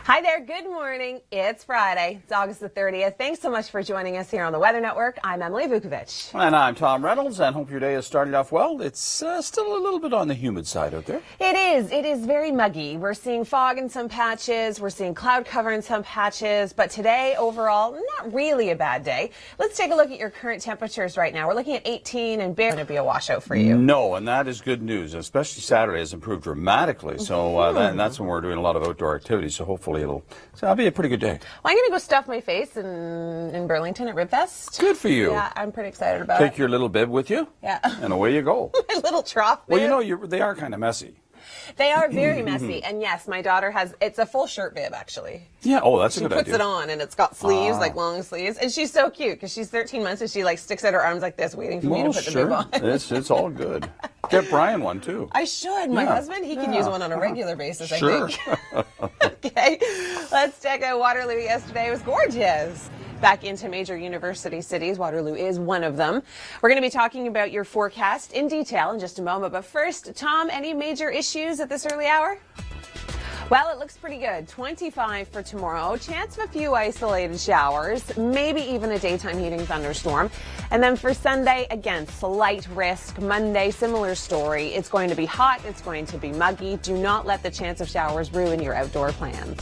Hi there, good morning. It's Friday. It's August the 30th. Thanks so much for joining us here on the Weather Network. I'm Emily Vukovic. And I'm Tom Reynolds, and hope your day has started off well. It's still a little bit on the humid side out there. It is. It is very muggy. We're seeing fog in some patches. We're seeing cloud cover in some patches. But today, overall, not really a bad day. Let's take a look at your current temperatures right now. We're looking at 18 and barely going to be a washout for you. No, and that is good news, especially Saturday has improved dramatically. So and that's when we're doing a lot of outdoor activities. So hopefully that'll be a pretty good day. Well, I'm going to go stuff my face in Burlington at Ribfest. Good for you. Yeah, I'm pretty excited about it. Take your little bib with you. Yeah. And away you go. My little trough bib. Well, you know, they are kind of messy. They are very messy. And yes, my daughter it's a full shirt bib, actually. Yeah, that's a good idea. She puts it on, and it's got sleeves, like long sleeves. And she's so cute, because she's 13 months, and she sticks out her arms like this, waiting for me to put the bib on. It's all good. Get Brian one, too. I should. My husband, he can use one on a regular basis, I think. Okay, let's check out Waterloo yesterday. It was gorgeous. Back into major university cities. Waterloo is one of them. We're going to be talking about your forecast in detail in just a moment. But first, Tom, any major issues at this early hour? Well, it looks pretty good. 25 for tomorrow. Chance of a few isolated showers, maybe even a daytime heating thunderstorm. And then for Sunday, again, slight risk. Monday, similar story. It's going to be hot. It's going to be muggy. Do not let the chance of showers ruin your outdoor plans.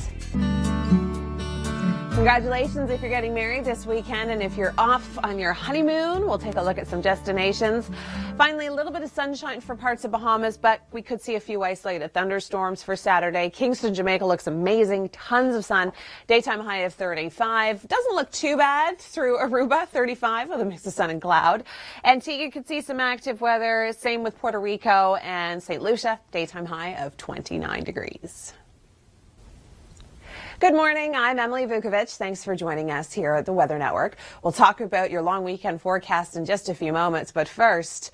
Congratulations if you're getting married this weekend, and if you're off on your honeymoon, we'll take a look at some destinations. Finally, a little bit of sunshine for parts of Bahamas, but we could see a few isolated thunderstorms for Saturday. Kingston, Jamaica looks amazing. Tons of sun. Daytime high of 35. Doesn't look too bad through Aruba, 35 with a mix of sun and cloud. Antigua could see some active weather. Same with Puerto Rico and St. Lucia. Daytime high of 29 degrees. Good morning. I'm Emily Vukovic. Thanks for joining us here at the Weather Network. We'll talk about your long weekend forecast in just a few moments. But first,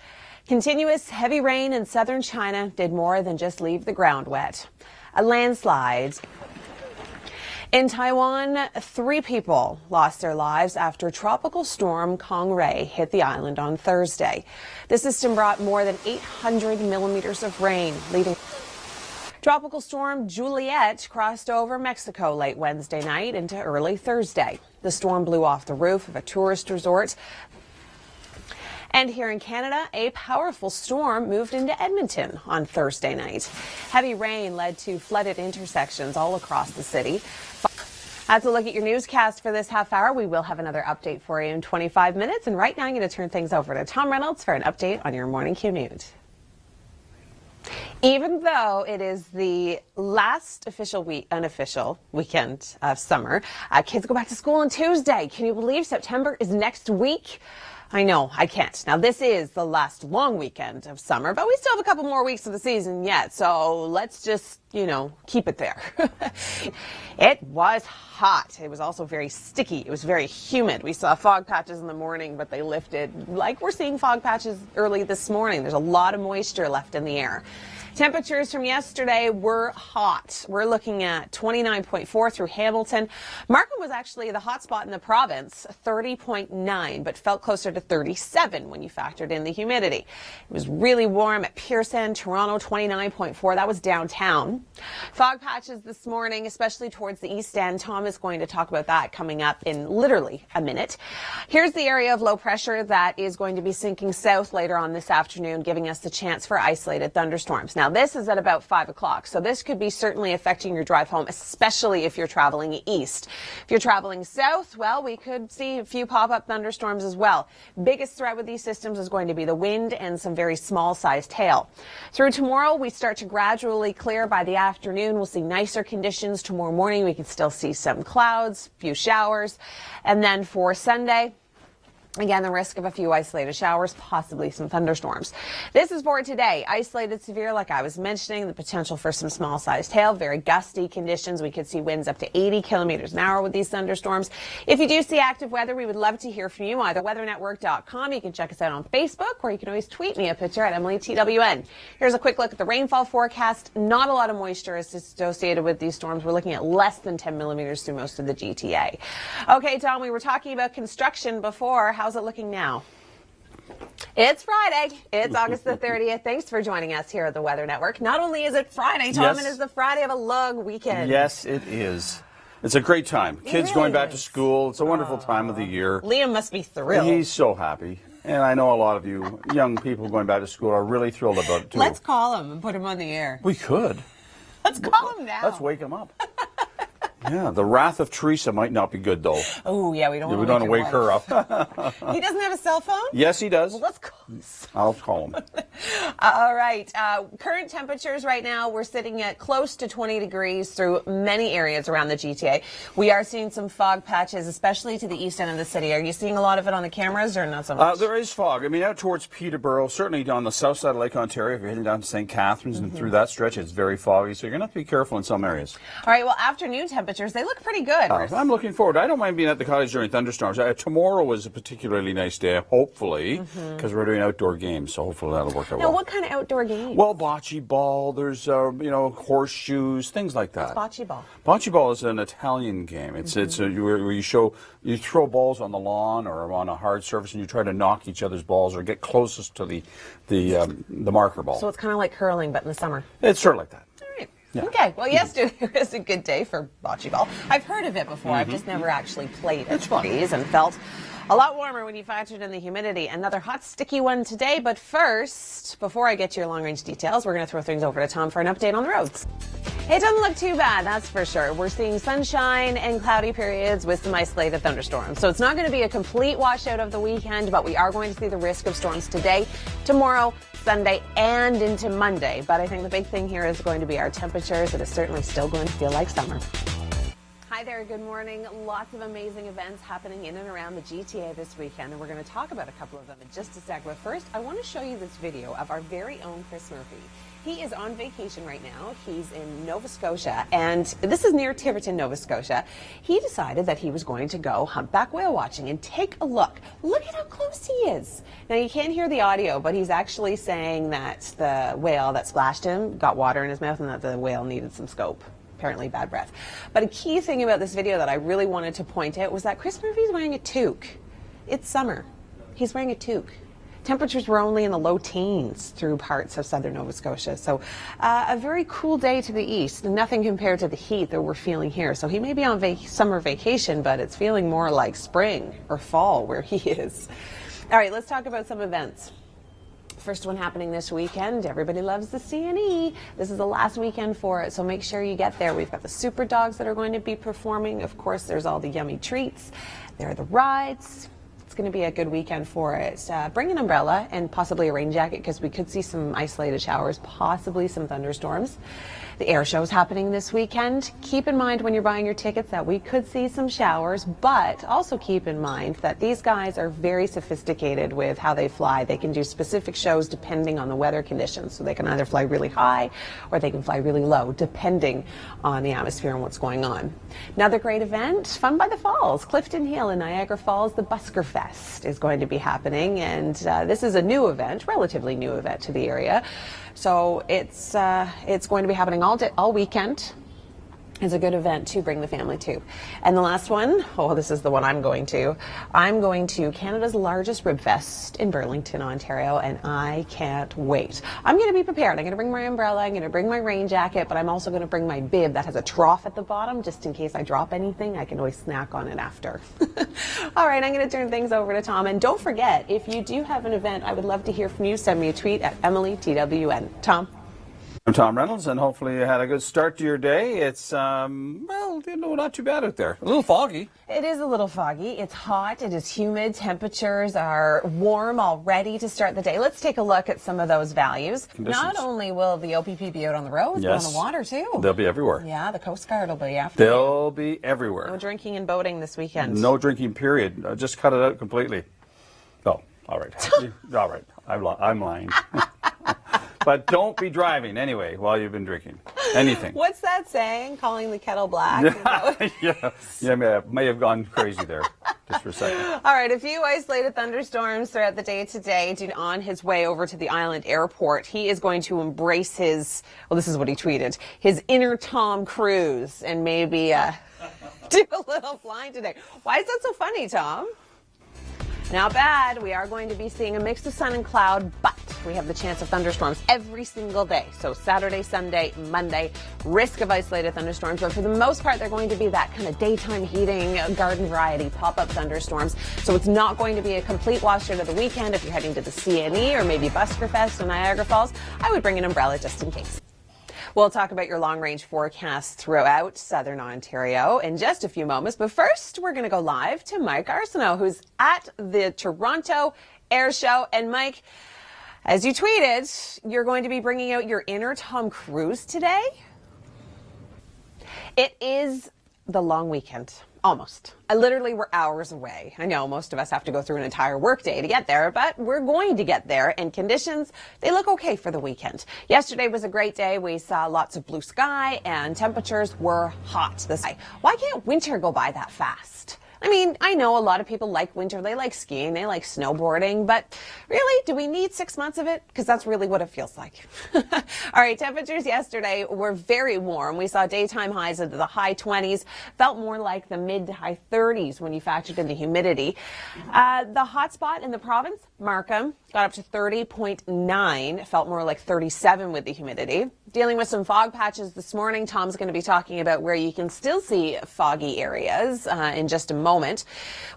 continuous heavy rain in southern China did more than just leave the ground wet. A landslide. In Taiwan, 3 people lost their lives after Tropical Storm Kong-Ray hit the island on Thursday. The system brought more than 800 millimeters of rain, leading Tropical Storm Juliet crossed over Mexico late Wednesday night into early Thursday. The storm blew off the roof of a tourist resort. And here in Canada, a powerful storm moved into Edmonton on Thursday night. Heavy rain led to flooded intersections all across the city. That's a look at your newscast for this half hour. We will have another update for you in 25 minutes. And right now, I'm going to turn things over to Tom Reynolds for an update on your morning commute. Even though it is the last unofficial weekend of summer, kids go back to school on Tuesday. Can you believe September is next week? I know, I can't. Now, this is the last long weekend of summer, but we still have a couple more weeks of the season yet, so let's just, keep it there. It was hot. It was also very sticky. It was very humid. We saw fog patches in the morning, but they lifted like we're seeing fog patches early this morning. There's a lot of moisture left in the air. Temperatures from yesterday were hot. We're looking at 29.4 through Hamilton. Markham was actually the hot spot in the province, 30.9, but felt closer to 37 when you factored in the humidity. It was really warm at Pearson, Toronto, 29.4. That was downtown. Fog patches this morning, especially towards the east end. Tom is going to talk about that coming up in literally a minute. Here's the area of low pressure that is going to be sinking south later on this afternoon, giving us the chance for isolated thunderstorms. Now, this is at about 5 o'clock, so this could be certainly affecting your drive home, especially if you're traveling east. If you're traveling south, well, we could see a few pop-up thunderstorms as well. Biggest threat with these systems is going to be the wind and some very small-sized hail. Through tomorrow, we start to gradually clear. By the afternoon, we'll see nicer conditions. Tomorrow morning, we can still see some clouds, a few showers. And then for Sunday, again, the risk of a few isolated showers, possibly some thunderstorms. This is for today. Isolated severe, like I was mentioning, the potential for some small-sized hail, very gusty conditions. We could see winds up to 80 kilometers an hour with these thunderstorms. If you do see active weather, we would love to hear from you, either weathernetwork.com. You can check us out on Facebook, or you can always tweet me a picture at EmilyTWN. Here's a quick look at the rainfall forecast. Not a lot of moisture is associated with these storms. We're looking at less than 10 millimeters through most of the GTA. Okay, Tom, we were talking about construction before. How's it looking now? It's Friday. It's August the 30th. Thanks for joining us here at the Weather Network. Not only is it Friday, Tom, Yes. it is the Friday of a long weekend. Yes, it is. It's a great time. Kids really going back to is. school. It's a wonderful time of the year. Liam must be thrilled. He's so happy. And I know a lot of you young people going back to school are really thrilled about it, too. Let's call him and put him on the air. We could. Let's call him now. Let's wake him up. Yeah, the wrath of Teresa might not be good, though. Oh, yeah, we don't want We to don't want to wake her up. He doesn't have a cell phone? Yes, he does. Well, let's call him. I'll call him. All right. Current temperatures right now, we're sitting at close to 20 degrees through many areas around the GTA. We are seeing some fog patches, especially to the east end of the city. Are you seeing a lot of it on the cameras or not so much? There is fog. I mean, out towards Peterborough, certainly on the south side of Lake Ontario, if you're heading down to St. Catharines and through that stretch, it's very foggy. So you're going to have to be careful in some areas. All right. Well, afternoon temperatures, they look pretty good. I'm looking forward. I don't mind being at the cottage during thunderstorms. Tomorrow was a particularly nice day, hopefully, because we're doing outdoor games. So hopefully that'll work out Now, well. what kind of outdoor games? Well, bocce ball, there's, horseshoes, things like that. Bocce ball. Bocce ball is an Italian game. It's where you throw balls on the lawn or on a hard surface and you try to knock each other's balls or get closest to the marker ball. So it's kind of like curling, but in the summer. It's sort of like that. All right. Yeah. Okay. Well, yesterday was a good day for bocce ball. I've heard of it before. I've just never actually played it. It's fun. And felt a lot warmer when you factored in the humidity. Another hot, sticky one today. But first, before I get to your long-range details, we're going to throw things over to Tom for an update on the roads. It doesn't look too bad, that's for sure. We're seeing sunshine and cloudy periods with some isolated thunderstorms. So it's not going to be a complete washout of the weekend, but we are going to see the risk of storms today, tomorrow, Sunday, and into Monday. But I think the big thing here is going to be our temperatures. It is certainly still going to feel like summer. Hi there, good morning. Lots of amazing events happening in and around the GTA this weekend, and we're going to talk about a couple of them in just a sec. But first, I want to show you this video of our very own Chris Murphy. He is on vacation right now. He's in Nova Scotia, and this is near Tiverton, Nova Scotia. He decided that he was going to go humpback whale watching and take a look. Look at how close he is. Now, you can't hear the audio, but he's actually saying that the whale that splashed him got water in his mouth and that the whale needed some scope. Apparently bad breath. But a key thing about this video that I really wanted to point out was that Chris Murphy's wearing a toque. It's summer. He's wearing a toque. Temperatures were only in the low teens through parts of southern Nova Scotia. So a very cool day to the east. Nothing compared to the heat that we're feeling here. So he may be on summer vacation, but it's feeling more like spring or fall where he is. All right, let's talk about some events. First one happening this weekend. Everybody loves the CNE. This is the last weekend for it, so make sure you get there. We've got the super dogs that are going to be performing. Of course, there's all the yummy treats. There are the rides. It's going to be a good weekend for it. Bring an umbrella and possibly a rain jacket because we could see some isolated showers, possibly some thunderstorms. The air show is happening this weekend. Keep in mind when you're buying your tickets that we could see some showers, but also keep in mind that these guys are very sophisticated with how they fly. They can do specific shows depending on the weather conditions. So they can either fly really high or they can fly really low, depending on the atmosphere and what's going on. Another great event, Fun by the Falls. Clifton Hill in Niagara Falls, the Busker Fest is going to be happening. And this is a new event, relatively new event to the area. So it's going to be happening all weekend. It's a good event to bring the family to. And the last one, this is the one I'm going to. I'm going to Canada's largest rib fest in Burlington, Ontario, and I can't wait. I'm going to be prepared. I'm going to bring my umbrella, I'm going to bring my rain jacket, but I'm also going to bring my bib that has a trough at the bottom, just in case I drop anything. I can always snack on it after. All right, I'm going to turn things over to Tom. And don't forget, if you do have an event, I would love to hear from you. Send me a tweet at EmilyTWN. Tom? I'm Tom Reynolds, and hopefully you had a good start to your day. It's, not too bad out there. A little foggy. It is a little foggy. It's hot. It is humid. Temperatures are warm already to start the day. Let's take a look at some of those values. Conditions. Not only will the OPP be out on the roads, Yes. but on the water, too. They'll be everywhere. Yeah, the Coast Guard will be after. They'll be everywhere. No drinking and boating this weekend. No drinking, period. Just cut it out completely. Oh, all right. All right. I'm lying. But don't be driving anyway while you've been drinking anything. What's that saying? Calling the kettle black? Yeah, may have gone crazy there just for a second. All right, a few isolated thunderstorms throughout the day today. On his way over to the island airport, he is going to embrace his, this is what he tweeted, his inner Tom Cruise and maybe do a little flying today. Why is that so funny, Tom? Not bad. We are going to be seeing a mix of sun and cloud, but we have the chance of thunderstorms every single day. So Saturday, Sunday, Monday, risk of isolated thunderstorms. But for the most part, they're going to be that kind of daytime heating, garden variety, pop-up thunderstorms. So it's not going to be a complete washout of the weekend. If you're heading to the CNE or maybe Buskerfest or Niagara Falls, I would bring an umbrella just in case. We'll talk about your long-range forecast throughout southern Ontario in just a few moments. But first, we're going to go live to Mike Arsenault, who's at the Toronto Air Show. And Mike, as you tweeted, you're going to be bringing out your inner Tom Cruise today. It is the long weekend. Almost. We're hours away. I know most of us have to go through an entire workday to get there, but we're going to get there, and conditions, they look okay for the weekend. Yesterday was a great day. We saw lots of blue sky, and temperatures were hot. Why can't winter go by that fast? I mean, I know a lot of people like winter. They like skiing. They like snowboarding. But really, do we need 6 months of it? Because that's really what it feels like. All right, temperatures yesterday were very warm. We saw daytime highs into the high 20s. Felt more like the mid to high 30s when you factored in the humidity. The hot spot in the province, Markham, got up to 30.9. Felt more like 37 with the humidity. Dealing with some fog patches this morning. Tom's going to be talking about where you can still see foggy areas in just a moment.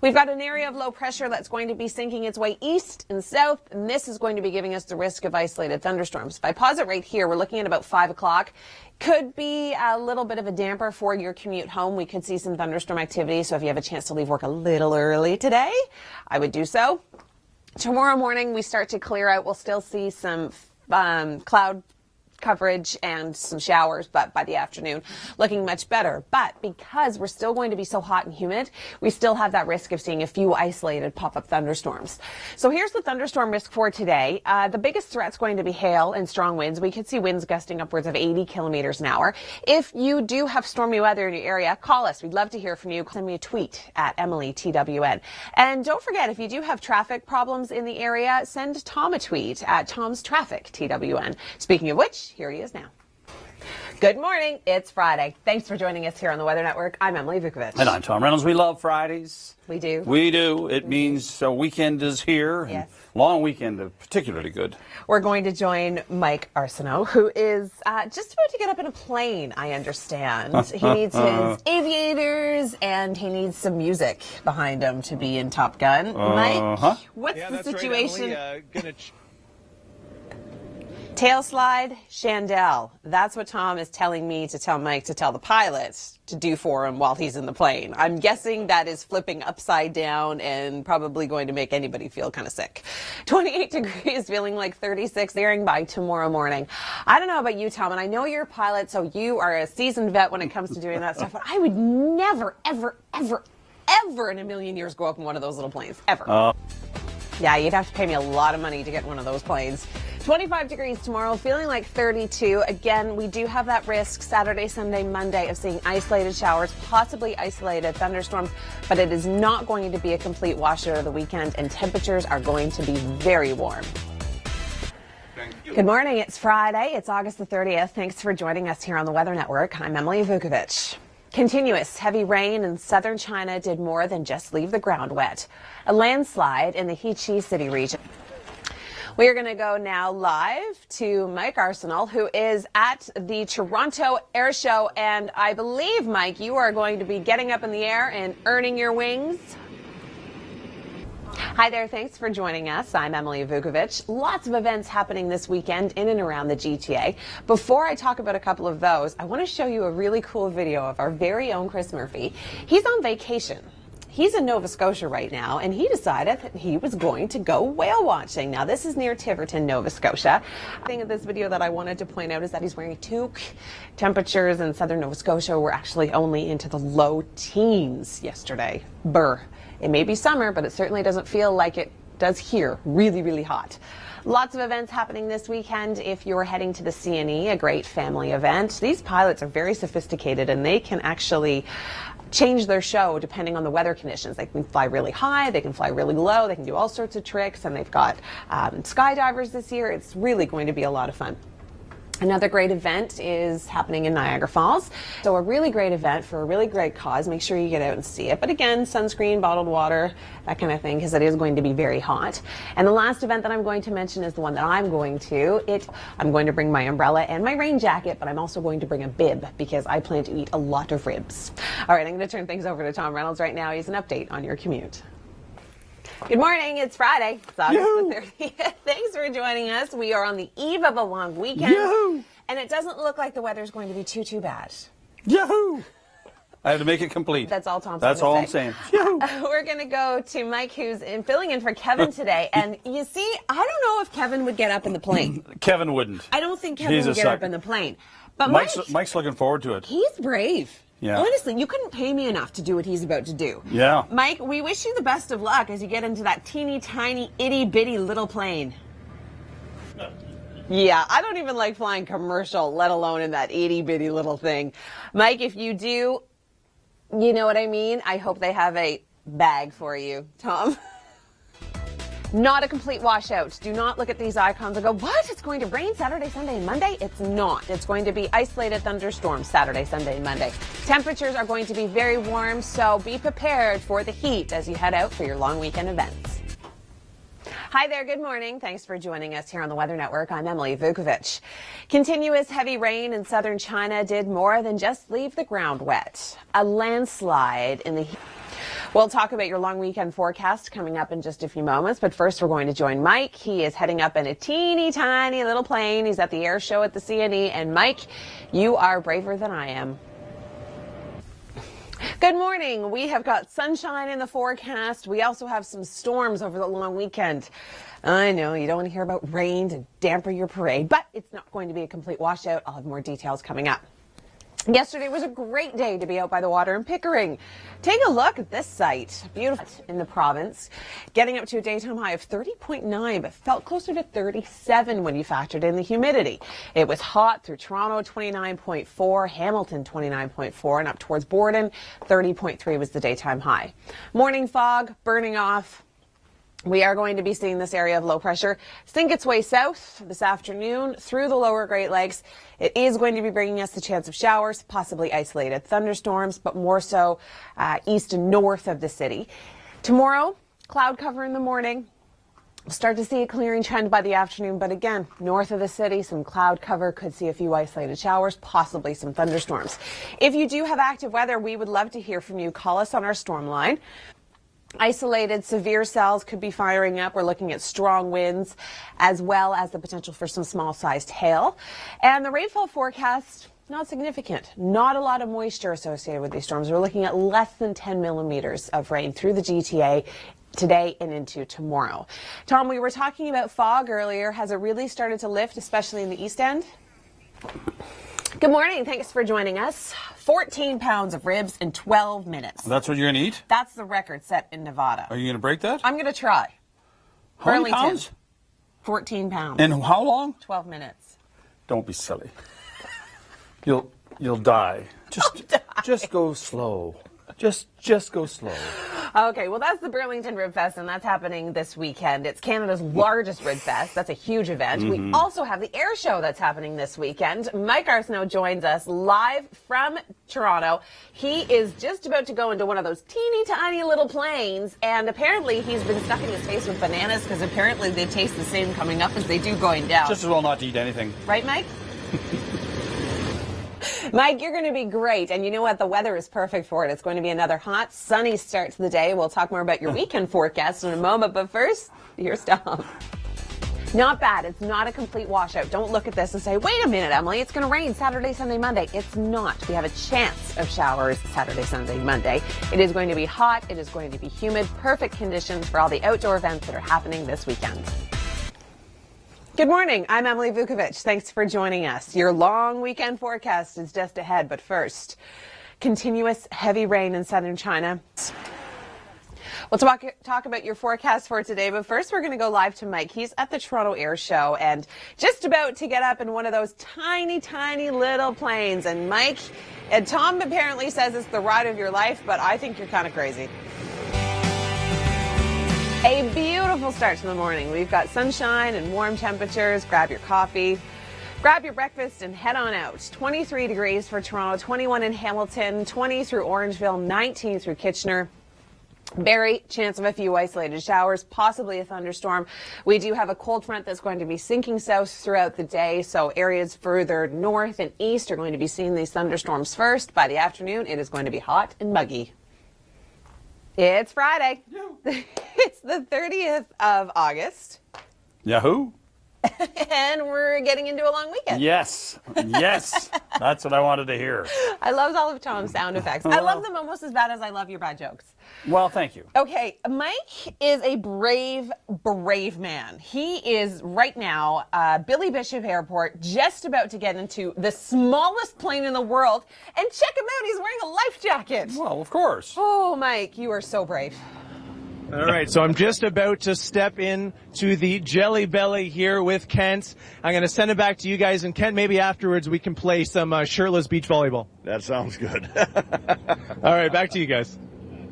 We've got an area of low pressure that's going to be sinking its way east and south, and this is going to be giving us the risk of isolated thunderstorms. If I pause it right here, we're looking at about 5 o'clock. Could be a little bit of a damper for your commute home. We could see some thunderstorm activity, so if you have a chance to leave work a little early today, I would do so. Tomorrow morning, we start to clear out. We'll still see some cloud coverage and some showers, but by the afternoon looking much better. But because we're still going to be so hot and humid, we still have that risk of seeing a few isolated pop-up thunderstorms. So here's the thunderstorm risk for today. The biggest threat's going to be hail and strong winds. We could see winds gusting upwards of 80 kilometers an hour. If you do have stormy weather in your area, call us. We'd love to hear from you. Send me a tweet at EmilyTWN. And don't forget, if you do have traffic problems in the area, send Tom a tweet at Tom's Traffic TWN. Speaking of which, here he is now. Good morning. It's Friday. Thanks for joining us here on the Weather Network. I'm Emily Vukovic. And I'm Tom Reynolds. We love Fridays. We do. We do. It means a weekend is here. Yes. Long weekend, particularly good. We're going to join Mike Arsenault, who is just about to get up in a plane, I understand. He needs his aviators, and he needs some music behind him to be in Top Gun. Mike, what's the situation? Right, Emily. Tail slide, Chandelle. That's what Tom is telling me to tell Mike to tell the pilot to do for him while he's in the plane. I'm guessing that is flipping upside down and probably going to make anybody feel kind of sick. 28 degrees, feeling like 36, airing by tomorrow morning. I don't know about you, Tom, and I know you're a pilot, so you are a seasoned vet when it comes to doing that stuff, but I would never, ever, ever, ever in a million years go up in one of those little planes, ever. Yeah, you'd have to pay me a lot of money to get one of those planes. 25 degrees tomorrow, feeling like 32. Again, we do have that risk Saturday, Sunday, Monday of seeing isolated showers, possibly isolated thunderstorms, but it is not going to be a complete washout of the weekend, and temperatures are going to be very warm. Good morning. It's Friday. It's August the 30th. Thanks for joining us here on the Weather Network. I'm Emily Vukovic. Continuous heavy rain in southern China did more than just leave the ground wet. A landslide in the Hechi City region. We are going to go now live to Mike Arsenault, who is at the Toronto Air Show. And I believe, Mike, you are going to be getting up in the air and earning your wings. Hi there. Thanks for joining us. I'm Emily Vukovic. Lots of events happening this weekend in and around the GTA. Before I talk about a couple of those, I want to show you a really cool video of our very own Chris Murphy. He's on vacation. He's in Nova Scotia right now, and he decided that he was going to go whale watching. Now, this is near Tiverton, Nova Scotia. The thing of this video that I wanted to point out is that he's wearing a toque. Temperatures in southern Nova Scotia were actually only into the low teens yesterday. Brr. It may be summer, but it certainly doesn't feel like it does here. Really, really hot. Lots of events happening this weekend. If you're heading to the CNE, a great family event, these pilots are very sophisticated, and they can actually change their show depending on the weather conditions. They can fly really high, they can fly really low, they can do all sorts of tricks, and they've got skydivers this year. It's really going to be a lot of fun. Another great event is happening in Niagara Falls. So a really great event for a really great cause. Make sure you get out and see it. But again, sunscreen, bottled water, that kind of thing, because it is going to be very hot. And the last event that I'm going to mention is the one that I'm going to. I'm going to bring my umbrella and my rain jacket, but I'm also going to bring a bib because I plan to eat a lot of ribs. All right, I'm going to turn things over to Tom Reynolds right now. He's an update on your commute. Good morning. It's Friday. It's August the 30th. Thanks for joining us. We are on the eve of a long weekend. Yahoo! And it doesn't look like the weather's going to be too bad. Yahoo! I have to make it complete. That's all Tom's That's all I'm saying. Yahoo! We're going to go to Mike, who's filling in for Kevin today. And you see, I don't know if Kevin would get up in the plane. Kevin wouldn't. I don't think Kevin would get up in the plane. But Mike's looking forward to it. He's brave. Yeah. Honestly, you couldn't pay me enough to do what he's about to do. Yeah. Mike, we wish you the best of luck as you get into that teeny tiny itty bitty little plane. Yeah, I don't even like flying commercial, let alone in that itty bitty little thing. Mike, if you do, you know what I mean? I hope they have a bag for you. Tom? Not a complete washout. Do not look at these icons and go, what? It's going to rain Saturday, Sunday, and Monday? It's not. It's going to be isolated thunderstorms Saturday, Sunday, and Monday. Temperatures are going to be very warm, so be prepared for the heat as you head out for your long weekend events. Hi there, good morning. Thanks for joining us here on the Weather Network. I'm Emily Vukovic. Continuous heavy rain in southern China did more than just leave the ground wet. A landslide in the We'll talk about your long weekend forecast coming up in just a few moments, but first we're going to join Mike. He is heading up in a teeny tiny little plane. He's at the air show at the CNE, and Mike, you are braver than I am. Good morning. We have got sunshine in the forecast. We also have some storms over the long weekend. I know you don't want to hear about rain to damper your parade, but it's not going to be a complete washout. I'll have more details coming up. Yesterday was a great day to be out by the water in Pickering. Take a look at this site. Beautiful in the province. Getting up to a daytime high of 30.9, but felt closer to 37 when you factored in the humidity. It was hot through Toronto, 29.4, Hamilton, 29.4, and up towards Borden, 30.3 was the daytime high. Morning fog burning off. We are going to be seeing this area of low pressure sink its way south this afternoon through the lower Great Lakes. It is going to be bringing us the chance of showers, possibly isolated thunderstorms, but more so east and north of the city. Tomorrow, cloud cover in the morning. We'll start to see a clearing trend by the afternoon, but again, north of the city, some cloud cover, could see a few isolated showers, possibly some thunderstorms. If you do have active weather, we would love to hear from you. Call us on our storm line. Isolated severe cells could be firing up. We're looking at strong winds as well as the potential for some small-sized hail. And the rainfall forecast, not significant. Not a lot of moisture associated with these storms. We're looking at less than 10 millimeters of rain through the GTA today and into tomorrow. Tom, we were talking about fog earlier. Has it really started to lift, especially in the East End? Good morning. Thanks for joining us. 14 pounds of ribs in 12 minutes. That's what you're going to eat? That's the record set in Nevada. Are you going to break that? I'm going to try. How many pounds? 14 pounds. And how long? 12 minutes. Don't be silly. You'll die. Just go slow. Just go slow. Okay, well, that's the Burlington Rib Fest, and that's happening this weekend. It's Canada's largest Rib Fest. That's a huge event. We also have the air show that's happening this weekend. Mike Arsenault joins us live from Toronto. He is just about to go into one of those teeny tiny little planes, and apparently he's been stuffing his face with bananas because apparently they taste the same coming up as they do going down. Just as well not to eat anything. Right, Mike? Mike, you're going to be great. And you know what? The weather is perfect for it. It's going to be another hot, sunny start to the day. We'll talk more about your weekend forecast in a moment. But first, here's Tom. Not bad. It's not a complete washout. Don't look at this and say, wait a minute, Emily, it's going to rain Saturday, Sunday, Monday. It's not. We have a chance of showers Saturday, Sunday, Monday. It is going to be hot. It is going to be humid. Perfect conditions for all the outdoor events that are happening this weekend. Good morning. I'm Emily Vukovic. Thanks for joining us. Your long weekend forecast is just ahead, but first, continuous heavy rain in southern China. We'll talk about your forecast for today, but first we're going to go live to Mike. He's at the Toronto Air Show and just about to get up in one of those tiny, tiny little planes. And Mike, and Tom apparently says it's the ride of your life, but I think you're kind of crazy. A beautiful start to the morning. We've got sunshine and warm temperatures. Grab your coffee. Grab your breakfast and head on out. 23 degrees for Toronto, 21 in Hamilton, 20 through Orangeville, 19 through Kitchener. Barrie, chance of a few isolated showers, possibly a thunderstorm. We do have a cold front that's going to be sinking south throughout the day, so areas further north and east are going to be seeing these thunderstorms first. By the afternoon, it is going to be hot and muggy. It's Friday. It's the 30th of August. Yahoo! And we're getting into a long weekend. Yes. Yes. That's what I wanted to hear. I loved all of Tom's sound effects. I love them almost as bad as I love your bad jokes. Well, thank you. Okay, Mike is a brave, brave man. He is right now, Billy Bishop Airport, just about to get into the smallest plane in the world. And check him out, he's wearing a life jacket. Well, of course. Oh, Mike, you are so brave. All right, so I'm just about to step in to the Jelly Belly here with Kent. I'm going to send it back to you guys, and Kent, maybe afterwards we can play some shirtless beach volleyball. That sounds good. All right, back to you guys.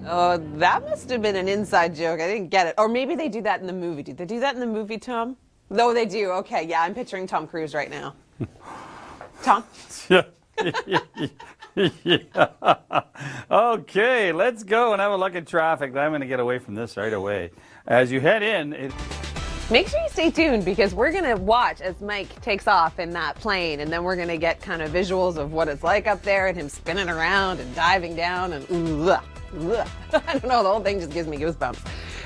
Oh, that must have been an inside joke. I didn't get it. Or maybe they do that in the movie. Did they do that in the movie, Tom? No, they do. Okay, yeah, I'm picturing Tom Cruise right now. Tom? Yeah. Yeah. Okay, let's go and have a look at traffic. I'm going to get away from this right away. As you head in... Make sure you stay tuned because we're going to watch as Mike takes off in that plane, and then we're going to get kind of visuals of what it's like up there and him spinning around and diving down and ugh. I don't know, the whole thing just gives me goosebumps.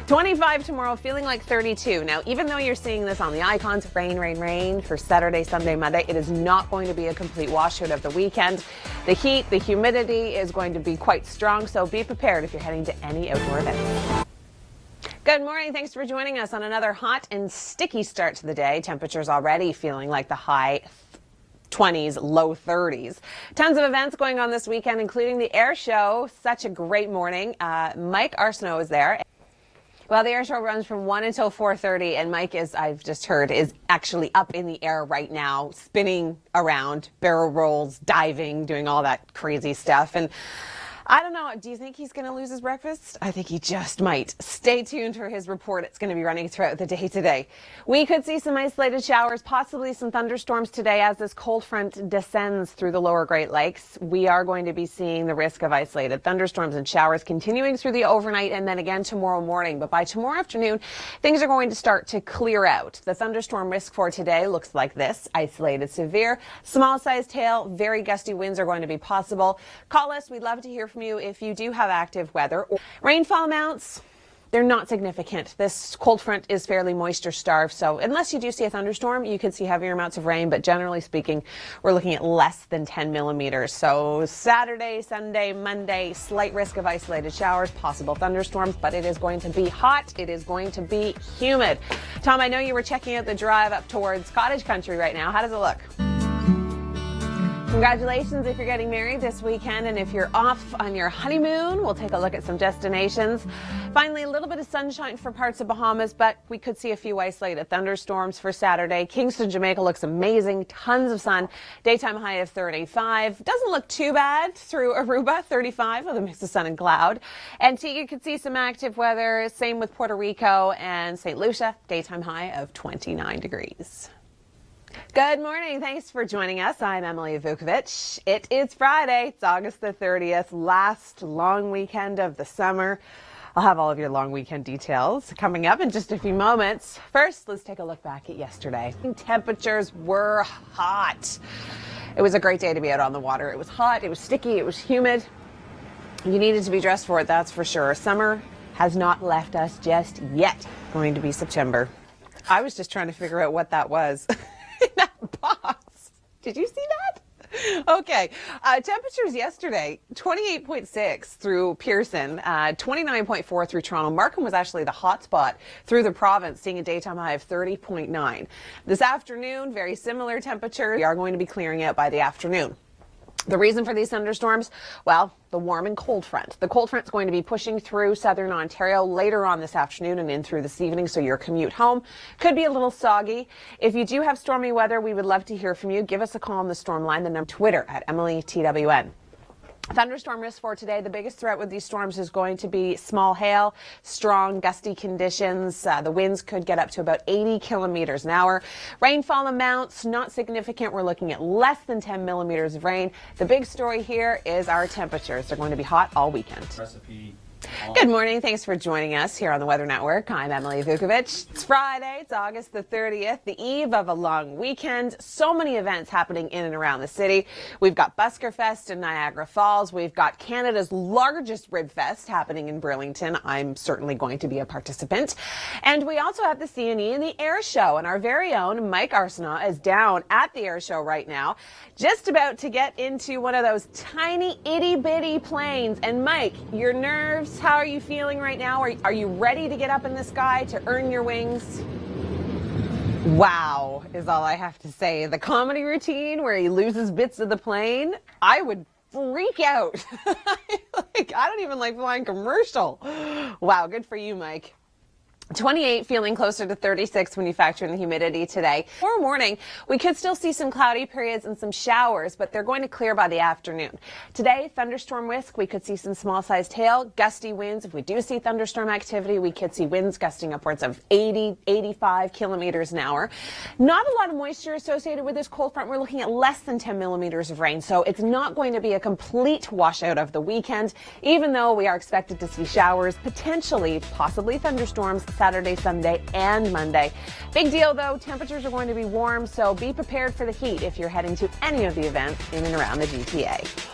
25 tomorrow, feeling like 32. Now, even though you're seeing this on the icons, rain, rain, rain for Saturday, Sunday, Monday, it is not going to be a complete washout of the weekend. The heat, the humidity is going to be quite strong, so be prepared if you're heading to any outdoor events. Good morning. Thanks for joining us on another hot and sticky start to the day. Temperatures already feeling like the high 20s, low 30s. Tons of events going on this weekend, including the air show. Such a great morning. Mike Arsenault is there. Well, the air show runs from 1 until 4:30, and Mike, as I've just heard, is actually up in the air right now, spinning around, barrel rolls, diving, doing all that crazy stuff. And I don't know, do you think he's going to lose his breakfast? I think he just might. Stay tuned for his report. It's going to be running throughout the day today. We could see some isolated showers, possibly some thunderstorms today as this cold front descends through the lower Great Lakes. We are going to be seeing the risk of isolated thunderstorms and showers continuing through the overnight and then again tomorrow morning. But by tomorrow afternoon, things are going to start to clear out. The thunderstorm risk for today looks like this: isolated severe, small sized hail, very gusty winds are going to be possible. Call us. We'd love to hear from you if you do have active weather. Rainfall amounts, they're not significant. This cold front is fairly moisture starved, so unless you do see a thunderstorm, you could see heavier amounts of rain, but generally speaking, we're looking at less than 10 millimeters. So Saturday, Sunday, Monday, slight risk of isolated showers, possible thunderstorms, but it is going to be hot. It is going to be humid. Tom, I know you were checking out the drive up towards cottage country right now. How does it look? Congratulations if you're getting married this weekend, and if you're off on your honeymoon, we'll take a look at some destinations. Finally, a little bit of sunshine for parts of Bahamas, but we could see a few isolated thunderstorms for Saturday. Kingston, Jamaica looks amazing. Tons of sun. Daytime high of 35. Doesn't look too bad through Aruba, 35 with a mix of sun and cloud. Antigua could see some active weather. Same with Puerto Rico and St. Lucia. Daytime high of 29 degrees. Good morning. Thanks for joining us. I'm Emily Vukovic. It is Friday. It's August the 30th, last long weekend of the summer. I'll have all of your long weekend details coming up in just a few moments. First, let's take a look back at yesterday. Temperatures were hot. It was a great day to be out on the water. It was hot, it was sticky, it was humid. You needed to be dressed for it, that's for sure. Summer has not left us just yet. Going to be September. I was just trying to figure out what that was. In that box. Did you see that? Okay. Temperatures yesterday, 28.6 through Pearson, 29.4 through Toronto. Markham was actually the hot spot through the province, seeing a daytime high of 30.9. This afternoon, very similar temperature. We are going to be clearing out by the afternoon. The reason for these thunderstorms? Well, the warm and cold front. The cold front is going to be pushing through southern Ontario later on this afternoon and in through this evening, so your commute home could be a little soggy. If you do have stormy weather, we would love to hear from you. Give us a call on the storm line, the number Twitter at EmilyTWN. Thunderstorm risk for today. The biggest threat with these storms is going to be small hail, strong gusty conditions. The winds could get up to about 80 kilometers an hour. Rainfall amounts, not significant. We're looking at less than 10 millimeters of rain. The big story here is our temperatures. They're going to be hot all weekend. Good morning. Thanks for joining us here on the Weather Network. I'm Emily Vukovic. It's Friday. It's August the 30th, the eve of a long weekend. So many events happening in and around the city. We've got Busker Fest in Niagara Falls. We've got Canada's largest Rib Fest happening in Burlington. I'm certainly going to be a participant. And we also have the CNE and the Air Show. And our very own Mike Arsenault is down at the Air Show right now, just about to get into one of those tiny itty-bitty planes. And Mike, your nerves, how are you feeling right now? Are you ready to get up in the sky to earn your wings? Wow, is all I have to say. The comedy routine where he loses bits of the plane, I would freak out. I don't even like flying commercial. Wow, good for you, Mike. 28, feeling closer to 36 when you factor in the humidity today. Tomorrow morning, we could still see some cloudy periods and some showers, but they're going to clear by the afternoon. Today, thunderstorm risk. We could see some small-sized hail, gusty winds. If we do see thunderstorm activity, we could see winds gusting upwards of 80, 85 kilometers an hour. Not a lot of moisture associated with this cold front. We're looking at less than 10 millimeters of rain, so it's not going to be a complete washout of the weekend, even though we are expected to see showers, potentially, possibly thunderstorms, Saturday, Sunday, and Monday. Big deal, though. Temperatures are going to be warm, so be prepared for the heat if you're heading to any of the events in and around the GTA.